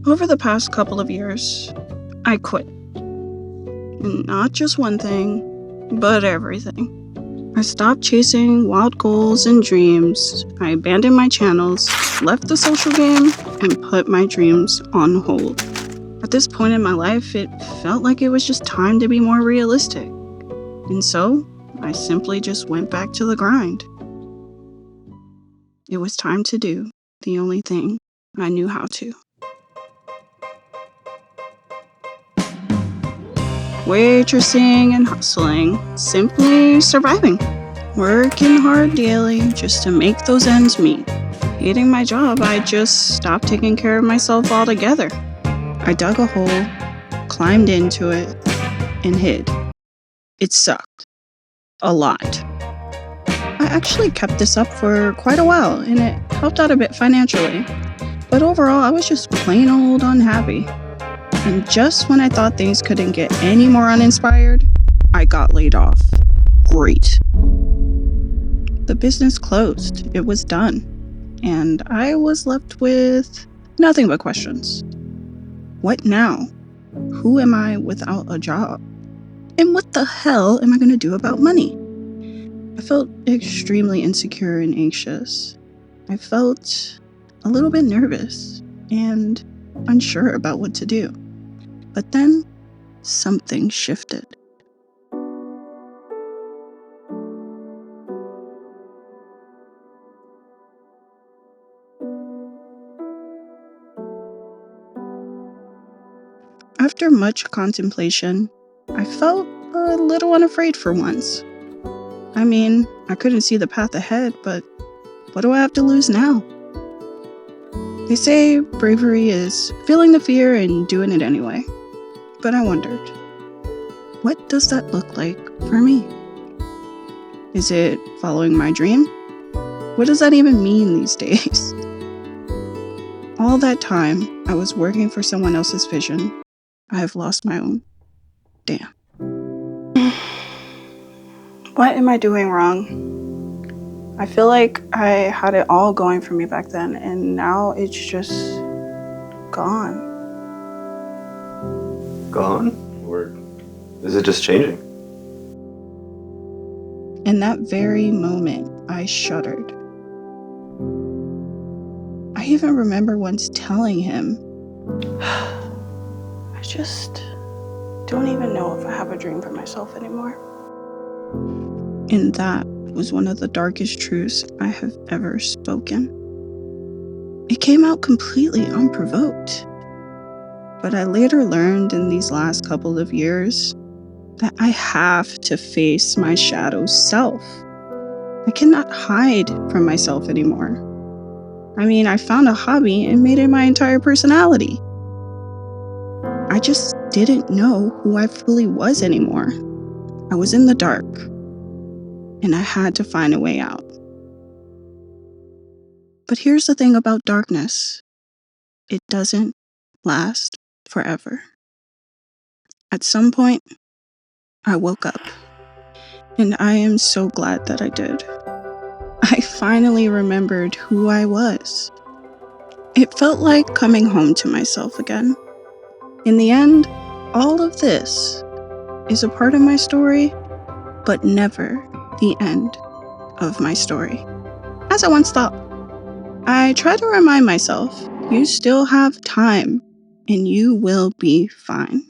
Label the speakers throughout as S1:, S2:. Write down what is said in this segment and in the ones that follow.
S1: Over the past couple of years, I quit. Not just one thing, but everything. I stopped chasing wild goals and dreams. I abandoned my channels, left the social game, and put my dreams on hold. At this point in my life, it felt like it was just time to be more realistic. And so, I simply just went back to the grind. It was time to do the only thing I knew how to. Waitressing and hustling, simply surviving. Working hard daily just to make those ends meet. Hating my job, I just stopped taking care of myself altogether. I dug a hole, climbed into it, and hid. It sucked. A lot. I actually kept this up for quite a while, and it helped out a bit financially. But overall, I was just plain old unhappy. And just when I thought things couldn't get any more uninspired, I got laid off. Great. The business closed. It was done. And I was left with nothing but questions. What now? Who am I without a job? And what the hell am I going to do about money? I felt extremely insecure and anxious. I felt a little bit nervous and unsure about what to do. But then, something shifted. After much contemplation, I felt a little unafraid for once. I mean, I couldn't see the path ahead, but what do I have to lose now? They say bravery is feeling the fear and doing it anyway. But I wondered, what does that look like for me? Is it following my dream? What does that even mean these days? All that time, I was working for someone else's vision. I have lost my own. Damn. What am I doing wrong? I feel like I had it all going for me back then, and now it's just gone.
S2: Gone? Or is it just changing?
S1: In that very moment, I shuddered. I even remember once telling him, I just don't even know if I have a dream for myself anymore. And that was one of the darkest truths I have ever spoken. It came out completely unprovoked. But I later learned in these last couple of years that I have to face my shadow self. I cannot hide from myself anymore. I mean, I found a hobby and made it my entire personality. I just didn't know who I fully was anymore. I was in the dark, and I had to find a way out. But here's the thing about darkness. It doesn't last forever. At some point, I woke up, and I am so glad that I did. I finally remembered who I was. It felt like coming home to myself again. In the end, all of this is a part of my story, but never the end of my story. As I once thought, I try to remind myself, you still have time, and you will be fine.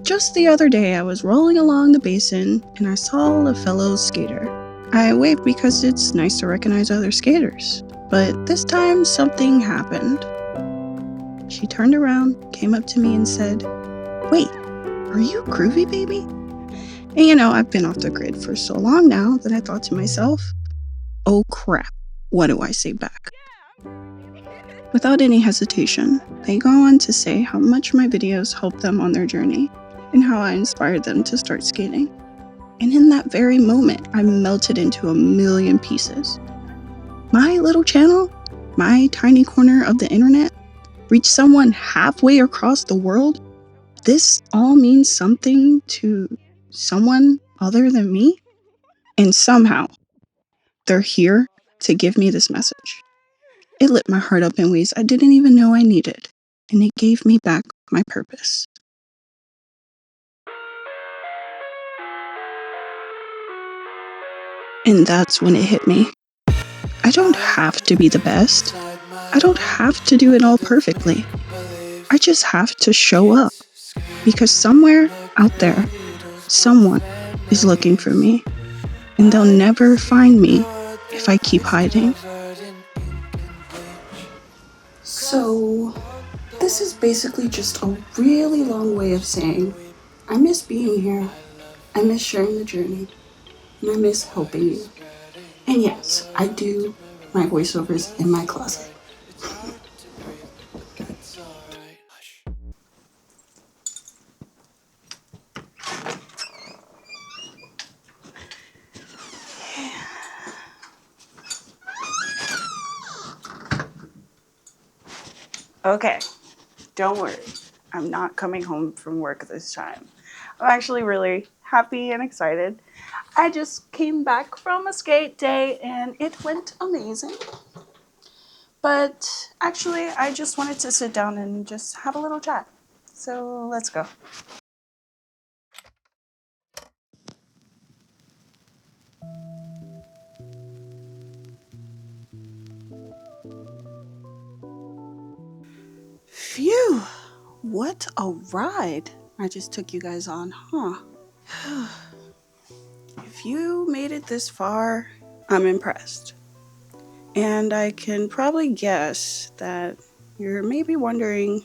S1: Just the other day, I was rolling along the basin, and I saw a fellow skater. I waved because it's nice to recognize other skaters, but this time something happened. She turned around, came up to me, and said, "Wait, are you Groovy, baby?" And I've been off the grid for so long now that I thought to myself, oh crap, what do I say back? Without any hesitation, they go on to say how much my videos helped them on their journey and how I inspired them to start skating. And in that very moment, I melted into a million pieces. My little channel, my tiny corner of the internet, reached someone halfway across the world. This all means something to someone other than me. And somehow, they're here to give me this message. It lit my heart up in ways I didn't even know I needed, and it gave me back my purpose. And that's when it hit me. I don't have to be the best. I don't have to do it all perfectly. I just have to show up, because somewhere out there, someone is looking for me, and they'll never find me if I keep hiding. So, this is basically just a really long way of saying, I miss being here, I miss sharing the journey, and I miss helping you. And yes, I do my voiceovers in my closet. Okay, don't worry. I'm not coming home from work this time. I'm actually really happy and excited. I just came back from a skate day and it went amazing. But actually, I just wanted to sit down and just have a little chat. So let's go. Phew, what a ride I just took you guys on, huh? If you made it this far, I'm impressed. And I can probably guess that you're maybe wondering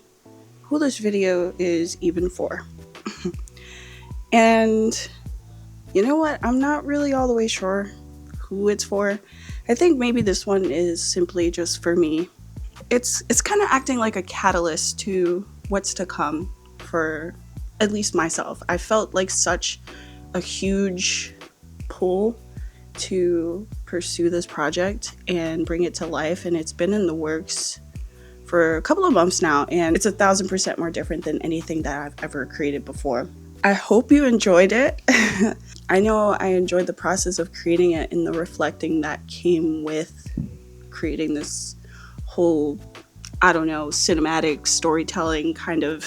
S1: who this video is even for. And you know what? I'm not really all the way sure who it's for. I think maybe this one is simply just for me. It's kind of acting like a catalyst to what's to come for at least myself. I felt like such a huge pull to pursue this project and bring it to life, and it's been in the works for a couple of months now, and it's 1,000% more different than anything that I've ever created before. I hope you enjoyed it. I know I enjoyed the process of creating it and the reflecting that came with creating this whole, I don't know, cinematic storytelling kind of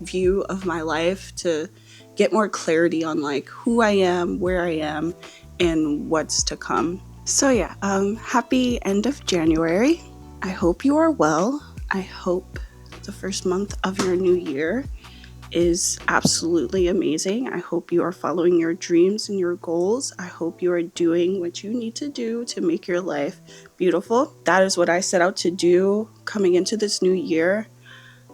S1: view of my life to get more clarity on like who I am, where I am, and what's to come. So yeah, happy end of January. I hope you are well. I hope the first month of your new year is absolutely amazing. I hope you are following your dreams and your goals. I hope you are doing what you need to do to make your life beautiful. That is what I set out to do coming into this new year.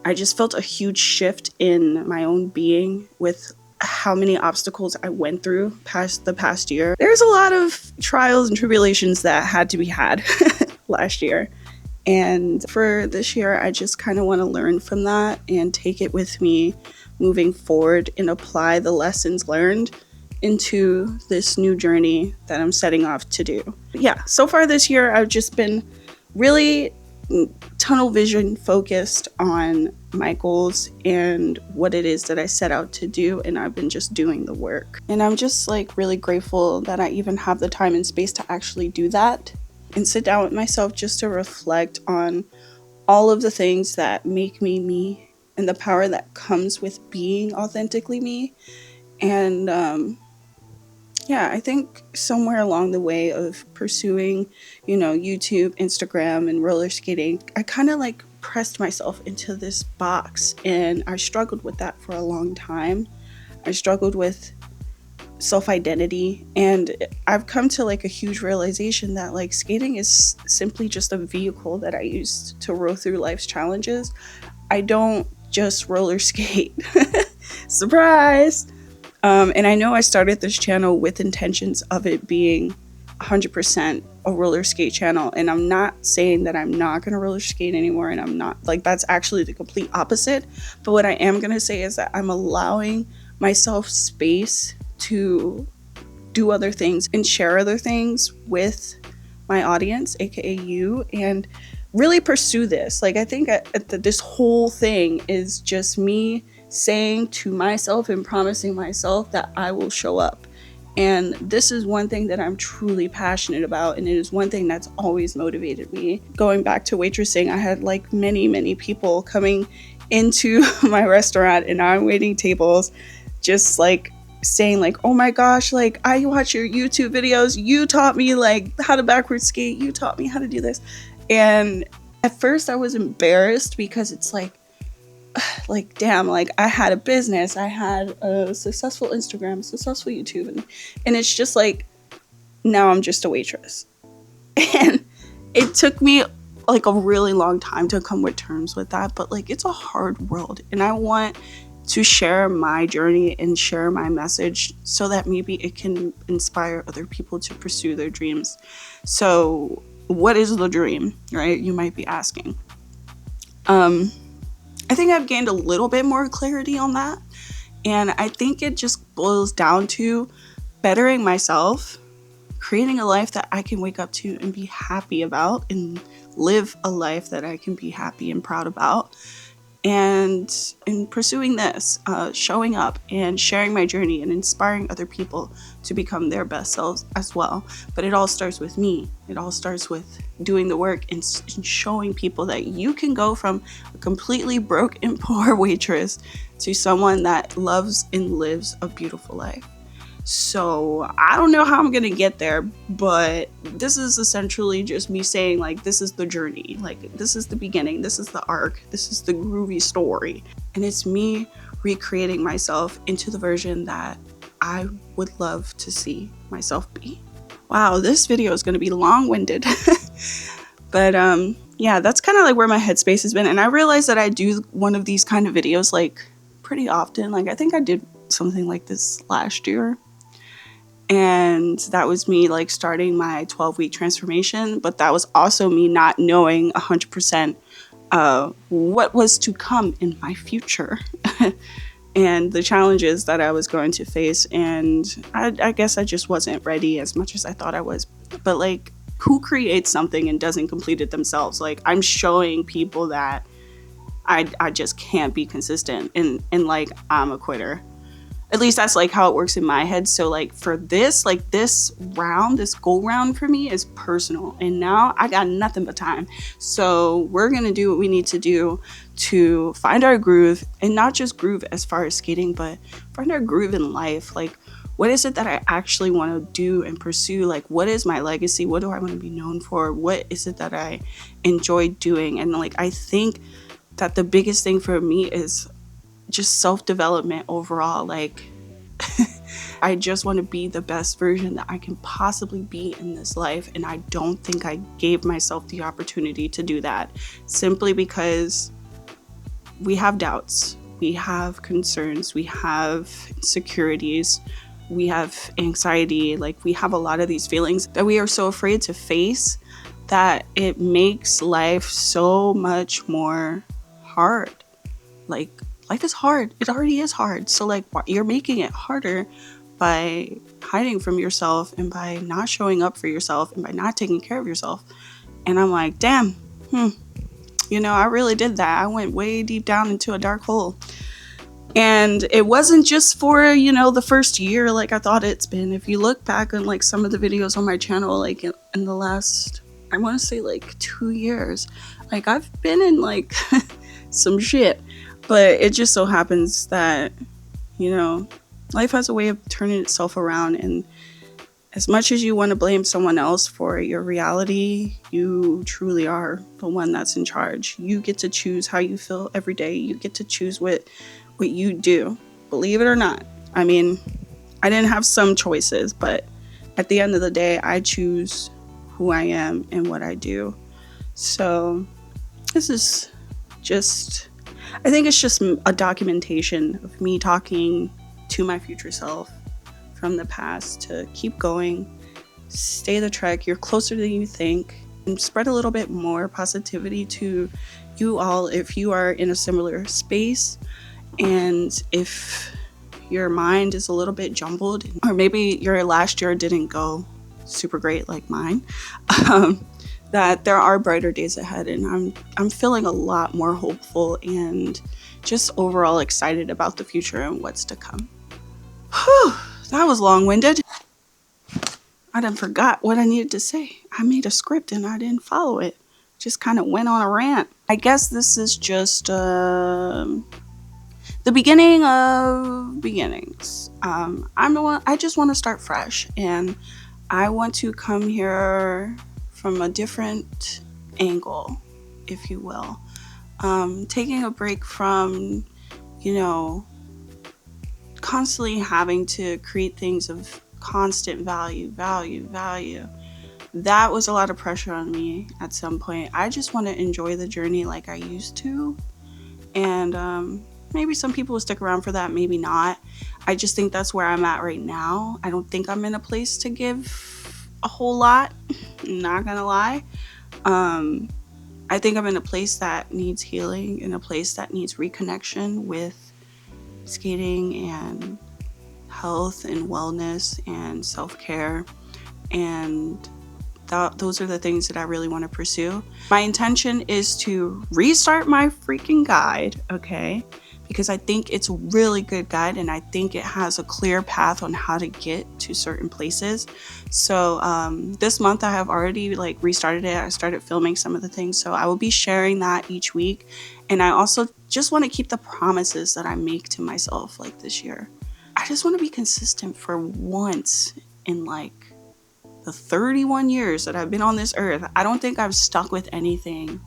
S1: I just felt a huge shift in my own being with how many obstacles I went through the past year. There's a lot of trials and tribulations that had to be had last year. And for this year, I just kind of want to learn from that and take it with me moving forward and apply the lessons learned into this new journey that I'm setting off to do. But yeah, so far this year, I've just been really tunnel vision focused on my goals and what it is that I set out to do, and I've been just doing the work. And I'm just like really grateful that I even have the time and space to actually do that and sit down with myself just to reflect on all of the things that make me me and the power that comes with being authentically me. And yeah, I think somewhere along the way of pursuing, YouTube, Instagram, and roller skating, I kind of like pressed myself into this box, and I struggled with that for a long time. I struggled with self-identity, and I've come to like a huge realization that like skating is simply just a vehicle that I use to roll through life's challenges. I don't just roller skate. Surprise! And I know I started this channel with intentions of it being 100% a roller skate channel, and I'm not saying that I'm not going to roller skate anymore, and I'm not, like, that's actually the complete opposite. But what I am going to say is that I'm allowing myself space to do other things and share other things with my audience, aka you, and really pursue this. Like, I think this whole thing is just me saying to myself and promising myself that I will show up And this is one thing that I'm truly passionate about, and it is one thing that's always motivated me. Going back to waitressing, I had like many people coming into my restaurant, and I'm waiting tables, just like saying like, oh my gosh, like I watch your YouTube videos, you taught me like how to backwards skate, you taught me how to do this. And at first I was embarrassed because it's like damn, like I had a business, I had a successful Instagram, successful YouTube, and it's just like now I'm just a waitress. And it took me like a really long time to come with terms with that, but like it's a hard world, and I want to share my journey and share my message so that maybe it can inspire other people to pursue their dreams. So what is the dream, right? You might be asking. I think I've gained a little bit more clarity on that. And I think it just boils down to bettering myself, creating a life that I can wake up to and be happy about, and live a life that I can be happy and proud about. And in pursuing this, showing up and sharing my journey and inspiring other people to become their best selves as well. But it all starts with me. It all starts with doing the work and showing people that you can go from a completely broke and poor waitress to someone that loves and lives a beautiful life. So I don't know how I'm gonna get there, but this is essentially just me saying like, this is the journey, like this is the beginning, this is the arc, this is the Groovy story, and it's me recreating myself into the version that I would love to see myself be. Wow, this video is gonna be long-winded. But yeah, that's kind of like where my headspace has been, and I realized that I do one of these kind of videos like pretty often. Like I think I did something like this last year. And that was me like starting my 12-week transformation, but that was also me not knowing 100% what was to come in my future and the challenges that I was going to face. And I guess I just wasn't ready as much as I thought I was. But like, who creates something and doesn't complete it themselves? Like, I'm showing people that I just can't be consistent, and like I'm a quitter. At least that's like how it works in my head. So like for this, like this round, this go round for me is personal. And now I got nothing but time. So we're going to do what we need to do to find our groove, and not just groove as far as skating, but find our groove in life. Like, what is it that I actually want to do and pursue? Like, what is my legacy? What do I want to be known for? What is it that I enjoy doing? And like, I think that the biggest thing for me is just self-development overall. Like I just want to be the best version that I can possibly be in this life, and I don't think I gave myself the opportunity to do that, simply because we have doubts, we have concerns, we have insecurities, we have anxiety. Like, we have a lot of these feelings that we are so afraid to face that it makes life so much more hard. Like, life is hard. It already is hard. So like, you're making it harder by hiding from yourself, and by not showing up for yourself, and by not taking care of yourself. And I'm like, damn, you know, I really did that. I went way deep down into a dark hole. And it wasn't just for, you know, the first year like I thought it's been. If you look back on like some of the videos on my channel, like in the last, I want to say like 2 years, like I've been in like some shit. But it just so happens that, you know, life has a way of turning itself around. And as much as you want to blame someone else for your reality, you truly are the one that's in charge. You get to choose how you feel every day. You get to choose what you do, believe it or not. I mean, I didn't have some choices, but at the end of the day, I choose who I am and what I do. So this is just, I think it's just a documentation of me talking to my future self from the past to keep going, stay the trek, you're closer than you think, and spread a little bit more positivity to you all if you are in a similar space. And if your mind is a little bit jumbled, or maybe your last year didn't go super great like mine, that there are brighter days ahead, and I'm feeling a lot more hopeful and just overall excited about the future and what's to come. Whew. That was long-winded. I done forgot what I needed to say. I made a script and I didn't follow it. Just kind of went on a rant. I guess this is just the beginning of beginnings. I just want to start fresh, and I want to come here from a different angle, if you will. Taking a break from, constantly having to create things of constant value. That was a lot of pressure on me at some point. I just want to enjoy the journey like I used to. And maybe some people will stick around for that, maybe not. I just think that's where I'm at right now. I don't think I'm in a place to give a whole lot. I'm not gonna lie. I think I'm in a place that needs healing, in a place that needs reconnection with skating and health and wellness and self-care, and those are the things that I really want to pursue. My intention is to restart my freaking guide, okay? Because I think it's a really good guide, and I think it has a clear path on how to get to certain places. So this month I have already restarted it. I started filming some of the things, so I will be sharing that each week. And I also just want to keep the promises that I make to myself this year. I just want to be consistent for once in the 31 years that I've been on this earth. I don't think I've stuck with anything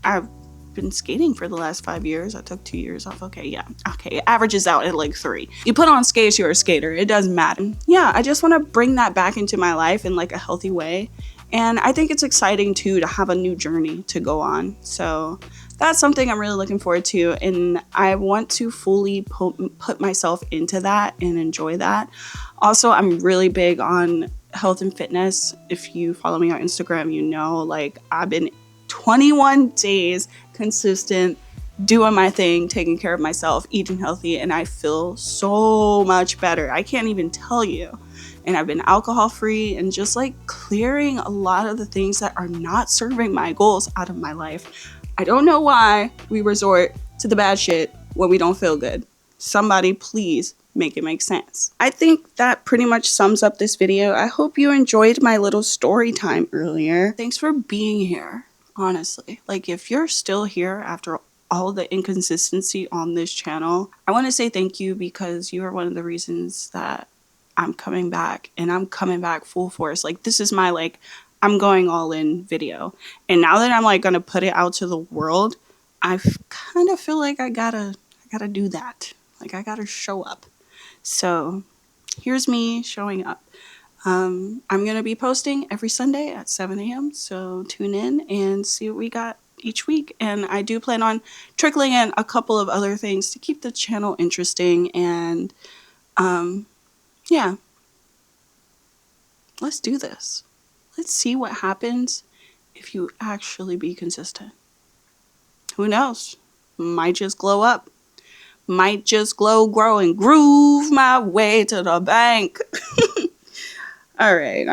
S1: I've been skating for the last 5 years. I took 2 years off. Okay, it averages out at 3. You put on skates, you're a skater. It doesn't matter. Yeah, I just want to bring that back into my life in a healthy way. And I think it's exciting too to have a new journey to go on. So that's something I'm really looking forward to, and I want to fully put myself into that and enjoy that. Also, I'm really big on health and fitness. If you follow me on Instagram, you know, I've been 21 days consistent, doing my thing, taking care of myself, eating healthy, and I feel so much better. I can't even tell you. And I've been alcohol free and just clearing a lot of the things that are not serving my goals out of my life. I don't know why we resort to the bad shit when we don't feel good. Somebody please make it make sense. I think that pretty much sums up this video. I hope you enjoyed my little story time earlier. Thanks for being here, honestly. If you're still here after all the inconsistency on this channel, I want to say thank you, because you are one of the reasons that I'm coming back, and I'm coming back full force. This is my I'm going all in video. And now that I'm gonna put it out to the world, I kind of feel I gotta do that. I gotta show up. So here's me showing up. I'm gonna be posting every Sunday at 7 a.m. So tune in and see what we got each week. And I do plan on trickling in a couple of other things to keep the channel interesting. And yeah, let's do this. Let's see what happens if you actually be consistent. Who knows? Might just glow up. Might just grow, and groove my way to the bank. All right.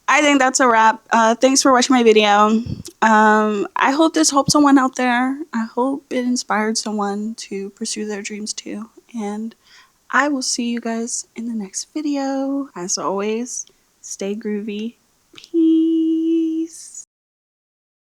S1: I think that's a wrap. Thanks for watching my video. I hope this helped someone out there. I hope it inspired someone to pursue their dreams too. And I will see you guys in the next video. As always, stay groovy. Peace.